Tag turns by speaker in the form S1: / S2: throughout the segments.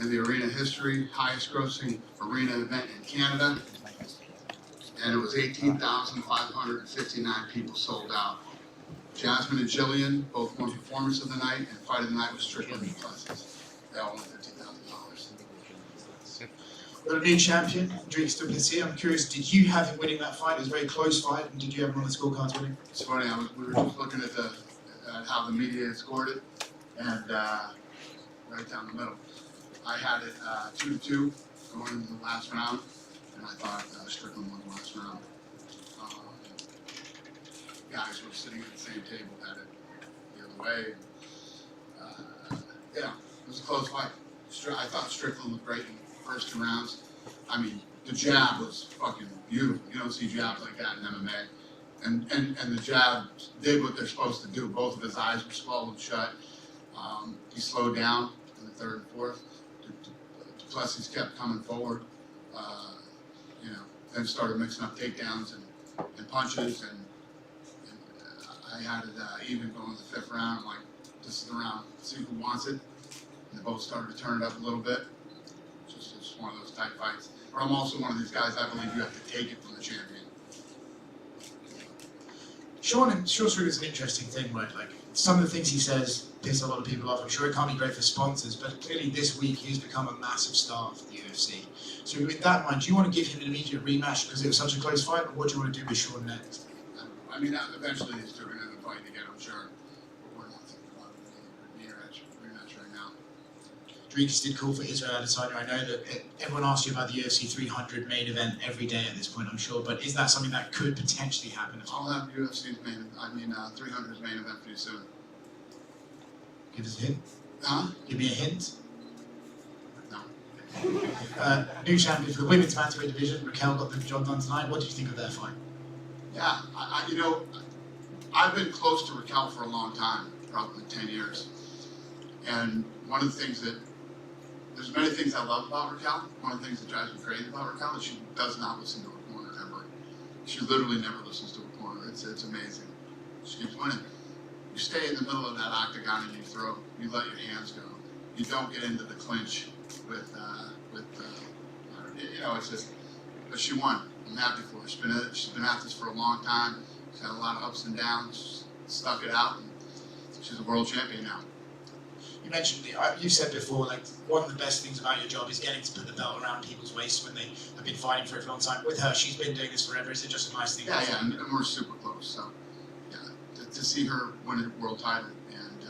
S1: in the arena history, highest grossing arena event in Canada, and it was 18,559 people sold out. Jasmine and Jillian both won Performance of the Night, and Fight of the Night was Strickland and Duplessis. They all won $50,000.
S2: Got a new champion, Drake Duplessis. I'm curious, did you have him winning that fight? It was a very close fight, and did you have him on the scorecards winning?
S1: It's funny, we were just looking at how the media had scored it, and right down the middle. I had it 2-2 going into the last round, and I thought Strickland won the last round. Guys were sitting at the same table, had it the other way. Yeah, it was a close fight. I thought Strickland looked great in the first 2 rounds. I mean, the jab was fucking beautiful. You don't see jabs like that in MMA. And the jabs did what they're supposed to do. Both of his eyes were swallowed shut. He slowed down in the 3rd and 4th. Duplessis kept coming forward. Then started mixing up takedowns and punches. And I had it even going to the 5th round. I'm like, this is the round. See who wants it. And they both started to turn it up a little bit. It's just one of those tight fights. But I'm also one of these guys, I believe you have to take it from the champion.
S2: Sean Strickland's an interesting thing, right? Like, some of the things he says piss a lot of people off. I'm sure it can't be great for sponsors, but clearly this week he's become a massive star for the UFC. So with that in mind, do you want to give him an immediate rematch because it was such a close fight, or what do you want to do with Sean next?
S1: I mean, eventually these two are going to end up fighting again, I'm sure. But we're not thinking about a rematch right now.
S2: Dricus did call for Israel Adesanya. I know that everyone asks you about the UFC 300 main event every day at this point, I'm sure, but is that something that could potentially happen?
S1: I'll have UFC's 300's main event pretty soon.
S2: Give us a hint.
S1: Huh?
S2: Give me a hint.
S1: No.
S2: New champion for the women's bantamweight division. Raquel got the job done tonight. What did you think of their fight?
S1: Yeah, I've been close to Raquel for a long time, probably 10 years. And one of the things there's many things I love about Raquel. One of the things that drives me crazy about Raquel is she does not listen to her corner ever. She literally never listens to her corner. It's amazing. She keeps winning. You stay in the middle of that octagon and you throw. You let your hands go. You don't get into the clinch with it's just. But she won. I'm happy for her. She's been at this for a long time. She's had a lot of ups and downs. Stuck it out, and she's a world champion now.
S2: You mentioned, you said before, like, one of the best things about your job is getting to put the belt around people's waists when they have been fighting for it for a long time. With her, she's been doing this forever. Is it just a nice thing?
S1: Yeah, and we're super close. So, yeah, to see her win a world title, and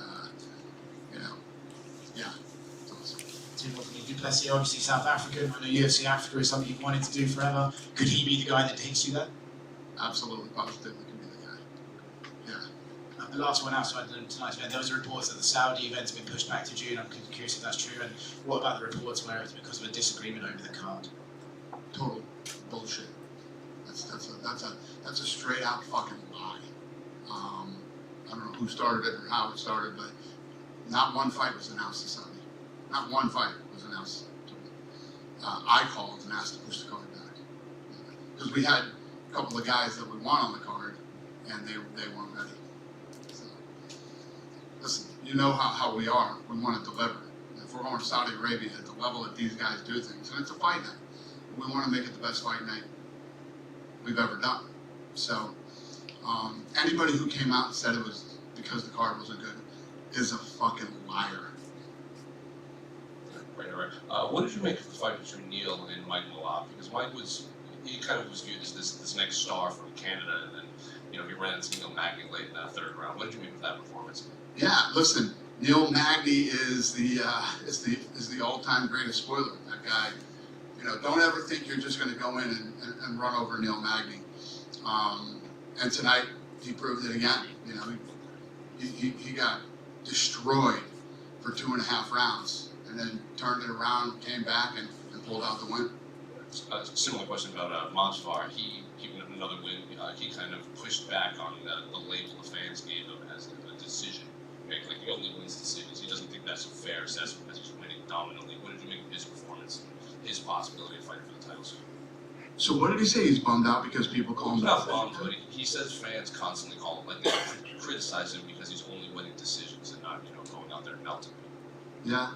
S1: yeah, it's awesome.
S2: Duplessis, obviously South African. I know UFC Africa is something you've wanted to do forever. Could he be the guy that takes you there?
S1: Absolutely, positively, could be the guy. Yeah.
S2: The last one outside tonight's event, there was reports that the Saudi event's been pushed back to June. I'm curious if that's true. And what about the reports where it's because of a disagreement over the card?
S1: Total bullshit. That's a straight out fucking lie. I don't know who started it or how it started, but not one fight was announced to Saudi. Not one fight was announced to me. I called and asked to push the card back because we had a couple of guys that we want on the card, and they weren't ready. So, listen, you know how we are. We want to deliver. If we're going to Saudi Arabia at the level that these guys do things, and it's a fight night, we want to make it the best fight night we've ever done. So, anybody who came out and said it was because the card wasn't good is a fucking liar.
S3: Right. What did you make of the fight between Neil and Mike Malott? Because Mike he kind of was viewed as this next star from Canada, and then he ran into Neil Magny late in that 3rd round. What did you make of that performance?
S1: Yeah, listen, Neil Magny is the all-time greatest spoiler. That guy, don't ever think you're just going to go in and run over Neil Magny. And tonight he proved it again. He got destroyed for 2.5 rounds. And then turned it around, came back, and pulled out the win.
S3: Similar question about Monsfar. He another win. He kind of pushed back on the label the fans gave him as a decision. Like he only wins decisions. He doesn't think that's a fair assessment because he's winning dominantly. What did you make of his performance, his possibility of fighting for the titles?
S1: So what did he say? He's bummed out because people call him.
S3: He's not bummed, but he says fans constantly call him, they criticize him because he's only winning decisions and not going out there and melting.
S1: Yeah.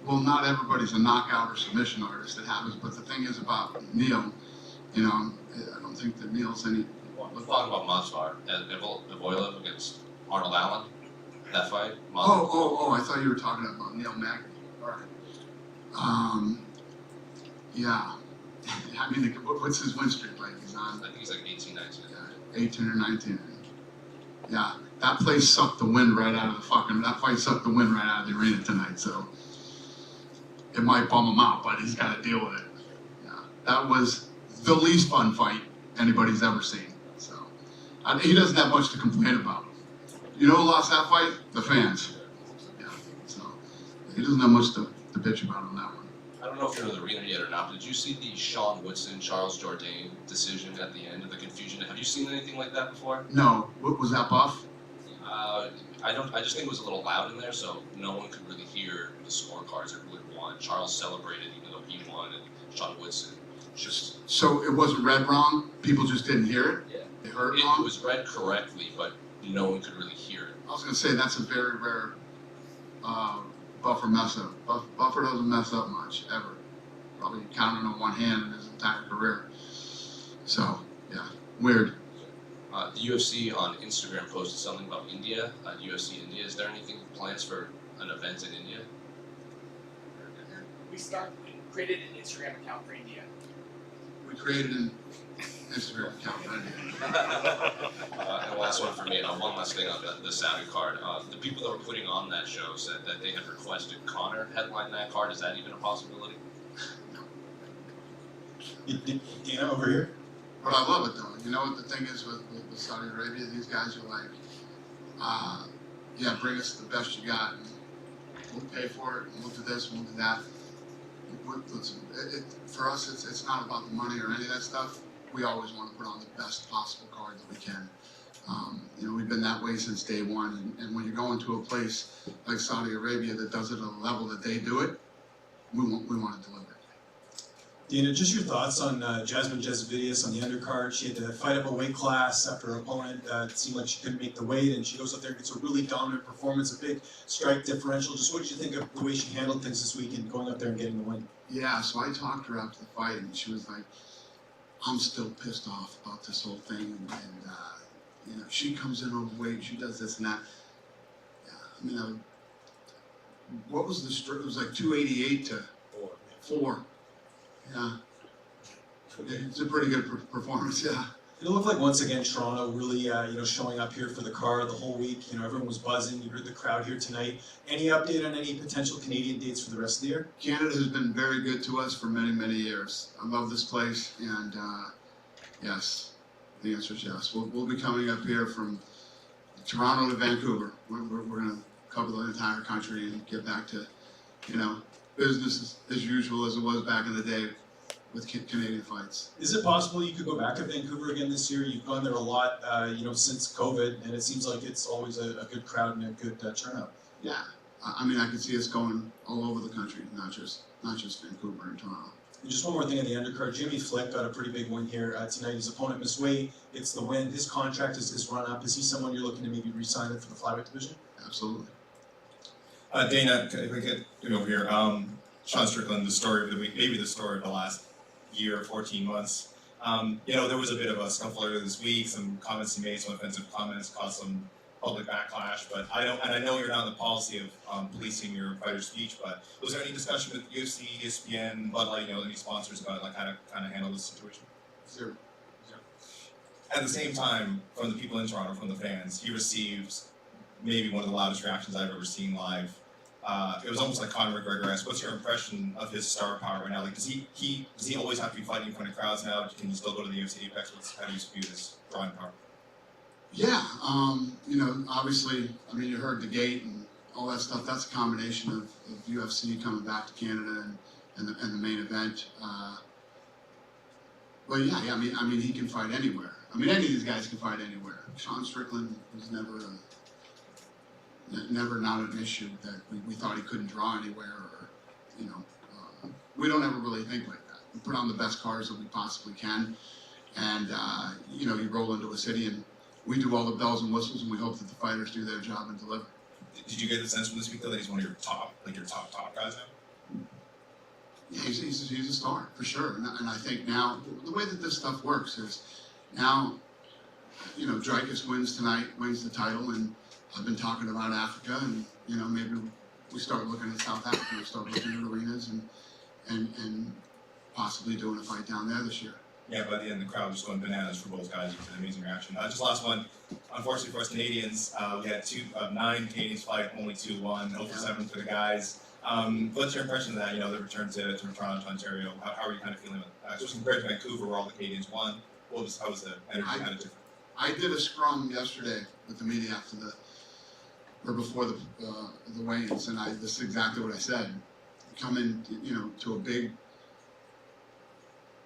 S1: well, not everybody's a knockout or submission artist. It happens, but the thing is about Neil, you know, I don't think that Neil's any.
S3: We're talking about Masvidal and Evoilov against Arnold Allen. That fight.
S1: Oh! I thought you were talking about Neil Magny. All right. Yeah. I mean, what's his win streak like? He's on.
S3: I think he's like 18, 19.
S1: Yeah, 18 or 19. Yeah, that place sucked the wind right out of the fucking. That fight sucked the wind right out of the arena tonight. So it might bum him out, but he's got to deal with it. Yeah, that was the least fun fight anybody's ever seen. So he doesn't have much to complain about. You know who lost that fight? The fans. Yeah, so he doesn't have much to bitch about on that one.
S3: I don't know if you're in the arena yet or not, but did you see the Sean Woodson, Charles Jourdain decision at the end of the confusion? Have you seen anything like that before?
S1: No. What was that, Buff?
S3: I just think it was a little loud in there, so no one could really hear the scorecards or who had won. Charles celebrated even though he won, and Sean Woodson just.
S1: So it wasn't read wrong? People just didn't hear it?
S3: Yeah.
S1: They heard it wrong?
S3: It was read correctly, but no one could really hear it.
S1: I was going to say that's a very rare Buffer mess up. Buffer doesn't mess up much, ever. Probably counted on one hand in his entire career. So, yeah, weird.
S3: The UFC on Instagram posted something about India, UFC India. Is there anything plans for an event in India?
S4: We created an Instagram account for India.
S1: We created an Instagram account for India.
S3: And last one for me, one last thing on the Saudi card. The people that were putting on that show said that they had requested Conor headline that card. Is that even a possibility?
S2: Dana, over here.
S1: But I love it, though. You know what the thing is with Saudi Arabia? These guys are like, yeah, bring us the best you got. And we'll pay for it, and we'll do this, and we'll do that. Listen, for us, it's not about the money or any of that stuff. We always want to put on the best possible card that we can. You know, we've been that way since day one. And when you go into a place like Saudi Arabia that does it at a level that they do it, we want to deliver it.
S5: Dana, just your thoughts on Jasmine Jasvidius on the undercard. She had to fight up a weight class after her opponent it seemed like she couldn't make the weight, and she goes up there and gets a really dominant performance, a big strike differential. Just what did you think of the way she handled things this week and going up there and getting the win?
S1: Yeah, so I talked to her after the fight, and she was like, I'm still pissed off about this whole thing, and you know, she comes in overweight, she does this and that. Yeah, I mean, what was the strike? It was like 288 to 4. Yeah, it's a pretty good performance. Yeah.
S5: It looked like once again Toronto really, showing up here for the card the whole week. You know, everyone was buzzing. You heard the crowd here tonight. Any update on any potential Canadian dates for the rest of the year?
S1: Canada has been very good to us for many, many years. I love this place, and yes, the answer is yes. We'll be coming up here from Toronto to Vancouver. We're going to cover the entire country and get back to, you know, business as usual as it was back in the day with Canadian fights.
S5: Is it possible you could go back to Vancouver again this year? You've gone there a lot, since COVID, and it seems like it's always a good crowd and a good turnout.
S1: Yeah, I mean, I could see us going all over the country, not just Vancouver and Toronto.
S5: And just one more thing on the undercard. Jimmy Flick got a pretty big win here tonight. His opponent missed weight, gets the win. His contract is run up. Is he someone you're looking to maybe re-sign it for the flyweight division?
S1: Absolutely.
S6: Dana, if I could get over here. Sean Strickland, the story of the week, maybe the story of the last year, 14 months. There was a bit of a scuffle earlier this week, some comments he made, some offensive comments, caused some public backlash, but I know you're not in the policy of policing your fighter's speech, but was there any discussion with UFC, ESPN, Bud Light, any sponsors about like how to kind of handle this situation?
S1: Zero.
S6: At the same time, from the people in Toronto, from the fans, he receives maybe one of the loudest reactions I've ever seen live. It was almost like Conor McGregor-esque. What's your impression of his star power right now? Like, does he always have to be fighting in front of crowds now? Can he still go to the UFC Apex? How do you view his drawing power?
S1: Yeah, obviously, I mean, you heard the gate and all that stuff. That's a combination of UFC coming back to Canada and the main event. Well, yeah, I mean, he can fight anywhere. I mean, any of these guys can fight anywhere. Sean Strickland was never not an issue that we thought he couldn't draw anywhere, or we don't ever really think like that. We put on the best cards that we possibly can, and you roll into a city and we do all the bells and whistles, and we hope that the fighters do their job and deliver.
S6: Did you get the sense from this week though that he's one of your top guys now?
S1: Yeah, he's a star for sure, and I think now the way that this stuff works is now, Dreykus wins tonight, wins the title, and I've been talking about Africa, and maybe we start looking at South Africa, we start looking at arenas, and possibly doing a fight down there this year.
S6: Yeah, by the end, the crowd was going bananas for both guys. It was an amazing reaction. Just last one. Unfortunately for us Canadians, we had 9 Canadians fight, only 2 won. 0 for 7 for the guys. What's your impression of that? The return to Toronto, to Ontario. How are you kind of feeling about that? Just compared to Vancouver, where all the Canadians won. How was the energy kind of different?
S1: I did a scrum yesterday with the media before the weigh-ins, and this is exactly what I said. Come in, to a big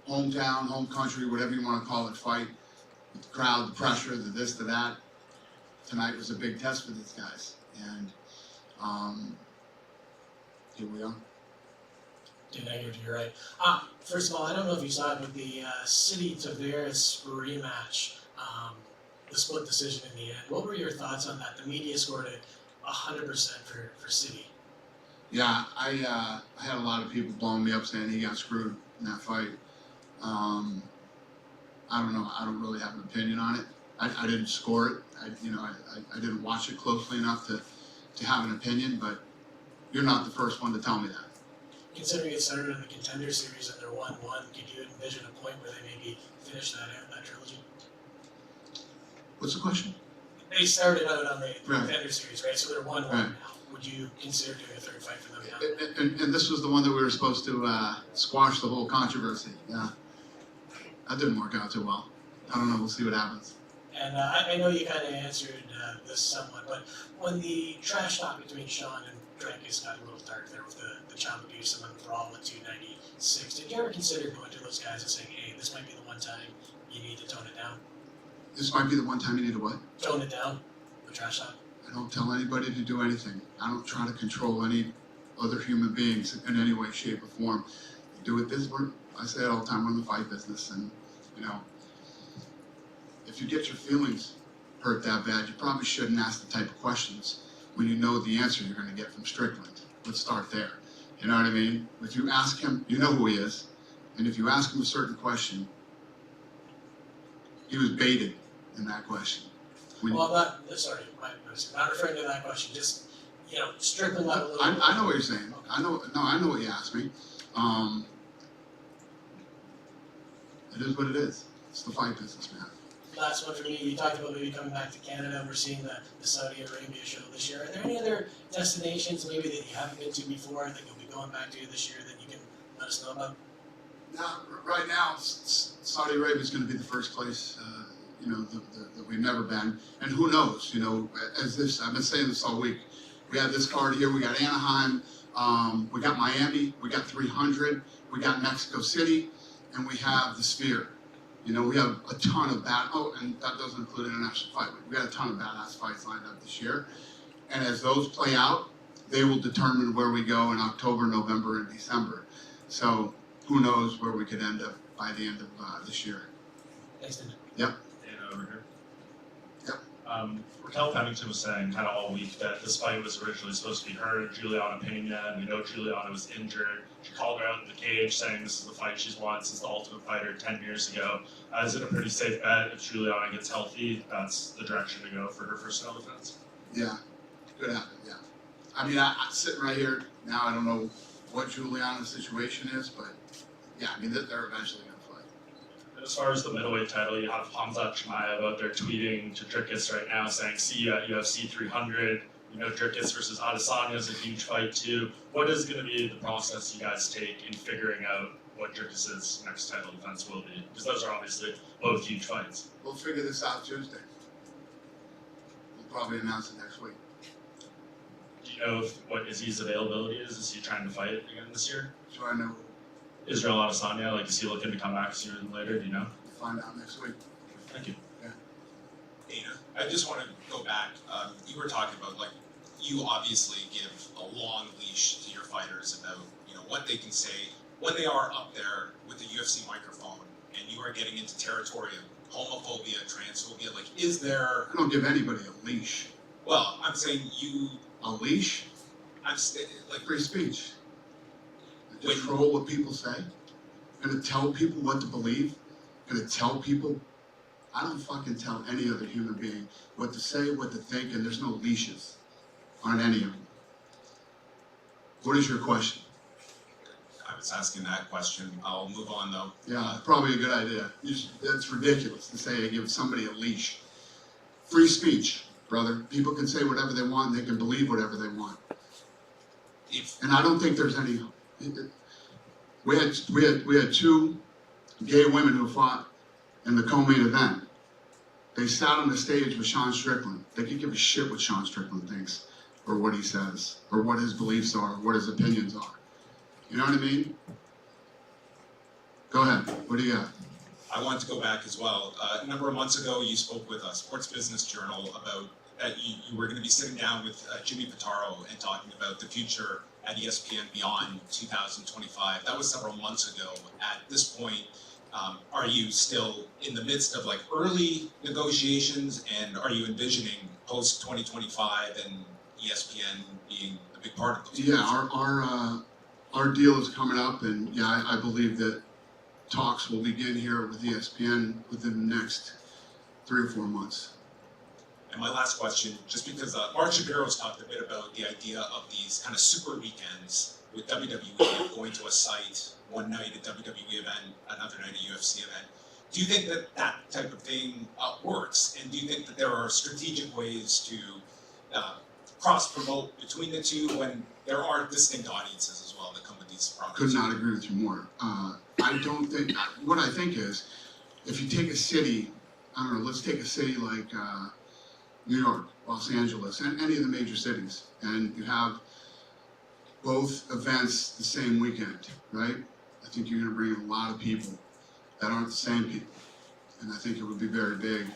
S1: hometown, home country, whatever you want to call it, fight with the crowd, the pressure, the this, the that. Tonight was a big test for these guys, and here we are.
S7: You're right. First of all, I don't know if you saw it, but the City Tavares rematch, the split decision in the end. What were your thoughts on that? The media scored it 100% for City.
S1: Yeah, I had a lot of people blowing me up saying he got screwed in that fight. I don't know. I don't really have an opinion on it. I didn't score it. I didn't watch it closely enough to have an opinion. But you're not the first one to tell me that.
S7: Considering it started in the Contender Series and they're 1-1, could you envision a point where they maybe finish that trilogy?
S1: What's the question?
S7: They started out on the
S1: Right.
S7: Contender Series, right? So they're 1-1
S1: Right.
S7: now. Would you consider doing a third fight for them now?
S1: And this was the one that we were supposed to squash the whole controversy. Yeah, that didn't work out too well. I don't know. We'll see what happens.
S7: And I know you kind of answered this somewhat, but when the trash talk between Sean and Dreykus got a little dark there with the child abuse and then the brawl at 296, did you ever consider going to those guys and saying, hey, this might be the one time you need to tone it down?
S1: This might be the one time you need to what?
S7: Tone it down, the trash talk.
S1: I don't tell anybody to do anything. I don't try to control any other human beings in any way, shape, or form. Do it this way. I say it all the time. We're in the fight business, and if you get your feelings hurt that bad, you probably shouldn't ask the type of questions when you know the answer you're going to get from Strickland. Let's start there. You know what I mean? If you ask him, you know who he is, and if you ask him a certain question, he was baited in that question.
S7: Well, not referring to that question, just, Strickland got a little...
S1: I know what you're saying. I know what you asked me. It is what it is. It's the fight business, man.
S7: Last one for me, you talked about maybe coming back to Canada. We're seeing the Saudi Arabia show this year. Are there any other destinations maybe that you haven't been to before that you'll be going back to this year that you can let us know about?
S1: Now, right now, Saudi Arabia is going to be the first place, that we've never been. And who knows, I've been saying this all week. We have this card here. We got Anaheim. We got Miami. We got 300. We got Mexico City. And we have the Sphere. We have a ton of and that doesn't include international fight. We got a ton of badass fights lined up this year. And as those play out, they will determine where we go in October, November, and December. So who knows where we could end up by the end of this year.
S7: Thanks, Dan.
S1: Yep.
S8: Dana over here.
S1: Yep.
S8: Raquel Pennington was saying kind of all week that this fight was originally supposed to be her and Juliana Pena, and we know Juliana was injured. She called her out in the cage saying this is the fight she's won since the Ultimate Fighter 10 years ago. Is it a pretty safe bet if Juliana gets healthy, that's the direction to go for her first title defense?
S1: Yeah, could happen, yeah. I mean, I'm sitting right here now, I don't know what Juliana's situation is, but yeah, I mean, they're eventually going to fight.
S8: As far as the middleweight title, you have Hamzat Chimaev out there tweeting to Drickus right now saying, see you at UFC 300. Drickus versus Adesanya is a huge fight too. What is going to be the process you guys take in figuring out what Drickus' next title defense will be? Because those are obviously both huge fights.
S1: We'll figure this out Tuesday. We'll probably announce it next week.
S8: Do you know what Izzy's availability is? Is he trying to fight again this year?
S1: So I know
S8: Israel Adesanya, is he looking to come back sooner than later? Do you know?
S1: we'll find out next week.
S8: Thank you.
S9: Dana, I just want to go back. You were talking about, you obviously give a long leash to your fighters about, what they can say when they are up there with the UFC microphone, and you are getting into territory of homophobia, transphobia. Is there?
S1: I don't give anybody a leash.
S9: Well, I'm saying you.
S1: A leash?
S9: I'm
S1: Free speech. control what people say, gonna tell people what to believe, gonna tell people. I don't fucking tell any other human being what to say, what to think, and there's no leashes on any of them. What is your question?
S9: I was asking that question. I'll move on though.
S1: Yeah, probably a good idea. That's ridiculous to say I give somebody a leash. Free speech, brother. People can say whatever they want, and they can believe whatever they want. And I don't think there's any. We had two gay women who fought in the co-main event. They sat on the stage with Sean Strickland. They could give a shit what Sean Strickland thinks, or what he says, or what his beliefs are, or what his opinions are. You know what I mean? Go ahead. What do you got?
S9: I want to go back as well. A number of months ago, you spoke with Sports Business Journal about that you were going to be sitting down with Jimmy Pitaro and talking about the future at ESPN beyond 2025. That was several months ago. At this point, are you still in the midst of like early negotiations, and are you envisioning post 2025 and ESPN being a big part of those?
S1: Yeah, our deal is coming up, and yeah, I believe that talks will begin here with ESPN within the next 3 or 4 months.
S9: And my last question, just because Mark Shapiro's talked a bit about the idea of these kind of super weekends with WWE going to a site one night at WWE event, another night at UFC event. Do you think that that type of thing works? And do you think that there are strategic ways to cross-promote between the two when there are distinct audiences as well that come with these products?
S1: Could not agree with you more. I don't think, what I think is, if you take a city, I don't know, let's take a city like New York, Los Angeles, and any of the major cities, and you have both events the same weekend, right? I think you're gonna bring in a lot of people that aren't the same people. And I think it would be very big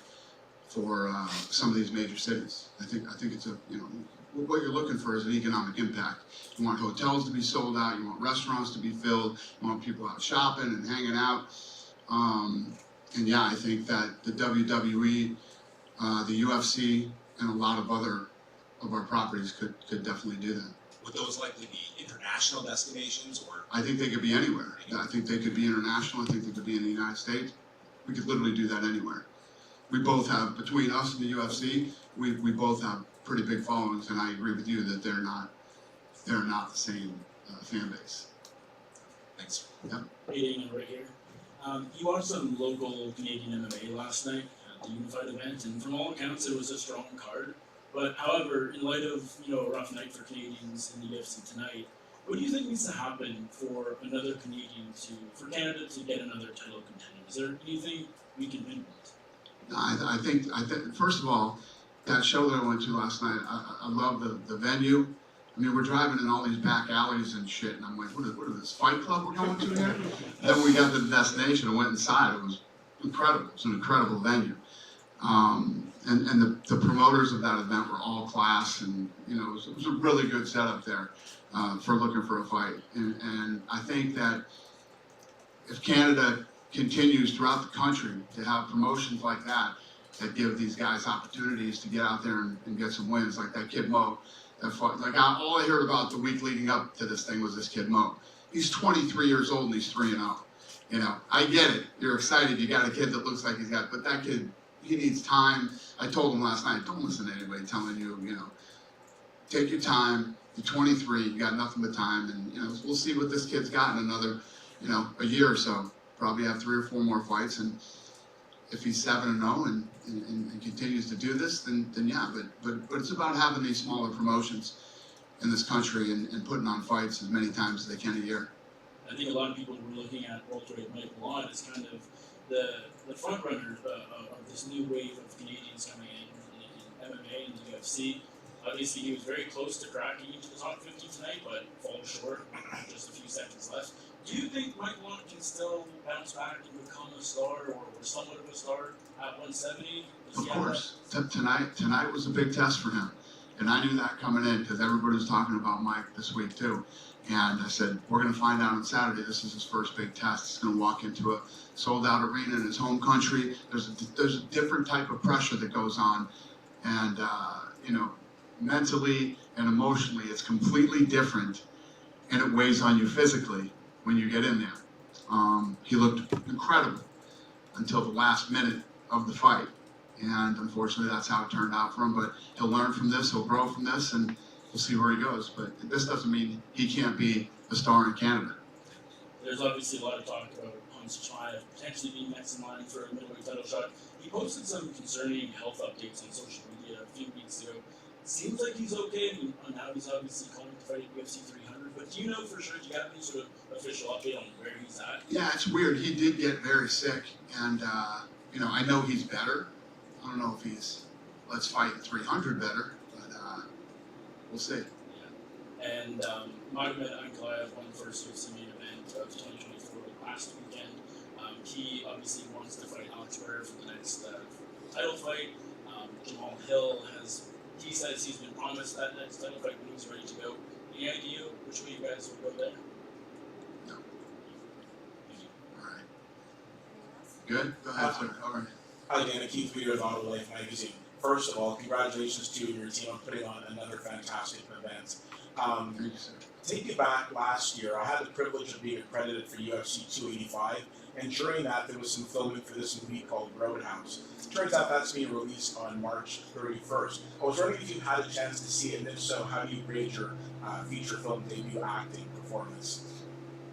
S1: for some of these major cities. I think it's a, you know, what you're looking for is an economic impact. You want hotels to be sold out, you want restaurants to be filled, you want people out shopping and hanging out. And yeah, I think that the WWE, the UFC, and a lot of other of our properties could definitely do that.
S9: Would those likely be international destinations, or?
S1: I think they could be anywhere. I think they could be international. I think they could be in the United States. We could literally do that anywhere. We both have, between us and the UFC, we both have pretty big followings, and I agree with you that they're not the same fan base.
S9: Thanks.
S1: Yep.
S10: Meeting right here. You watched some local Canadian MMA last night at the Unified event, and from all accounts, it was a strong card. But however, in light of a rough night for Canadians in the UFC tonight, what do you think needs to happen for for Canada to get another title contender? Is there anything we can win with?
S1: No, I think first of all, that show that I went to last night, I love the venue. I mean, we're driving in all these back alleys and shit, and I'm like, what is this, Fight Club we're going to here? Then we got to the destination and went inside. It was incredible. It's an incredible venue. And the promoters of that event were all class, and it was a really good setup there for looking for a fight. And I think that if Canada continues throughout the country to have promotions like that give these guys opportunities to get out there and get some wins, like that kid Mo, that fought. Like all I heard about the week leading up to this thing was this kid Mo. He's 23 years old and he's 3-0. I get it. You're excited. You got a kid that looks like he's got, but that kid, he needs time. I told him last night, don't listen to anybody telling you, take your time. You're 23, you got nothing but time, and we'll see what this kid's got in another, a year or so. Probably have 3 or 4 more fights, and if he's 7-0 and continues to do this, then yeah. But it's about having these smaller promotions in this country and putting on fights as many times as they can a year.
S10: I think a lot of people were looking at welterweight Mike Malott as kind of the front runner of this new wave of Canadians coming in MMA and the UFC. Obviously, he was very close to cracking into the top 50 tonight, but falls short. Just a few seconds left. Do you think Mike Malott can still bounce back and become a star, or somewhat of a star at 170?
S1: Of course. Tonight was a big test for him, and I knew that coming in because everybody was talking about Mike this week too. And I said, we're going to find out on Saturday. This is his first big test. He's going to walk into a sold-out arena in his home country. There's a different type of pressure that goes on, and mentally and emotionally, it's completely different, and it weighs on you physically when you get in there. He looked incredible until the last minute of the fight. And unfortunately, that's how it turned out for him. But he'll learn from this, he'll grow from this, and we'll see where he goes. But this doesn't mean he can't be a star in Canada.
S10: There's obviously a lot of talk about Hamza Chimaev potentially being next in line for a middleweight title shot. He posted some concerning health updates on social media a few weeks ago. Seems like he's okay, and now he's obviously calling to fight at UFC 300. But do you know for sure? Do you have any sort of official update on where he's at?
S1: Yeah, it's weird. He did get very sick, and I know he's better. I don't know if he's let's fight 300 better, but we'll see.
S10: Yeah. And Magomed Ankalaev won the first UFC main event of 2024 last weekend. He obviously wants to fight Alex Pereira for the next title fight. Jamal Hill he says he's been promised that next title fight when he's ready to go. Any idea which way you guys would go there?
S1: No. All right. Good? Go ahead, sir. All right.
S11: Hi, Dana. Keith Weeder with Auto Life Magazine. First of all, congratulations to you and your team on putting on another fantastic event.
S1: Thank you, sir.
S11: Take you back last year, I had the privilege of being accredited for UFC 285, and during that there was some filming for this movie called Roadhouse. Turns out that's being released on March 31st. I was wondering if you had a chance to see it, and if so, how do you grade your feature film debut acting performance?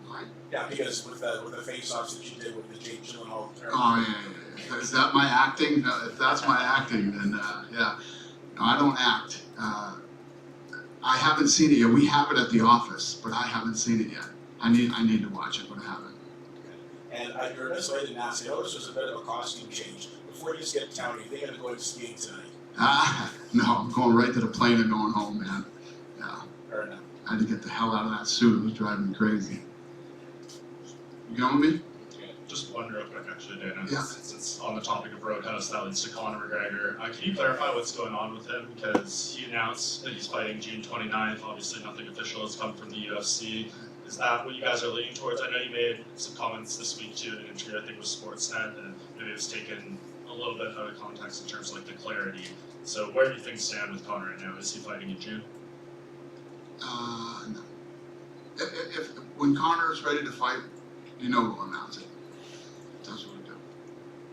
S1: Right.
S11: Yeah, because with the face-offs that you did with the Jake Gyllenhaal character.
S1: Oh, yeah. Is that my acting? No, if that's my acting, then yeah. No, I don't act. I haven't seen it yet. We have it at the office, but I haven't seen it yet. I need to watch it, but I haven't.
S11: And I heard this, I didn't ask. I know this was a bit of a costume change. Before you just get to town, are you thinking of going skiing tonight?
S1: No, I'm going right to the plane and going home, man. Yeah.
S11: Fair enough.
S1: I had to get the hell out of that suit. It was driving me crazy. You going with me?
S8: Just one real quick, actually, Dana.
S1: Yeah.
S8: Since on the topic of Roadhouse, that leads to Conor McGregor. Can you clarify what's going on with him? Because he announced that he's fighting June 29th. Obviously, nothing official has come from the UFC. Is that what you guys are leaning towards? I know you made some comments this week too in an interview, I think with Sportsnet, and maybe it was taken a little bit out of context in terms of like the clarity. So where do things stand with Conor right now? Is he fighting in June?
S1: No. If when Conor is ready to fight, we'll announce it. That's what we do.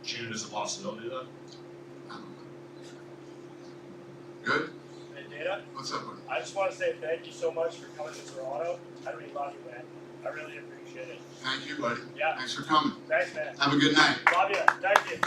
S8: June is a possibility, though?
S1: I don't know. Good?
S12: Hey, Dana,
S1: What's up, buddy?
S12: I just want to say thank you so much for coming to Toronto. I really love you, man. I really appreciate it.
S1: Thank you, buddy.
S12: Yeah.
S1: Thanks for coming.
S12: Thanks, man.
S1: Have a good night.
S12: Love you. Thank you.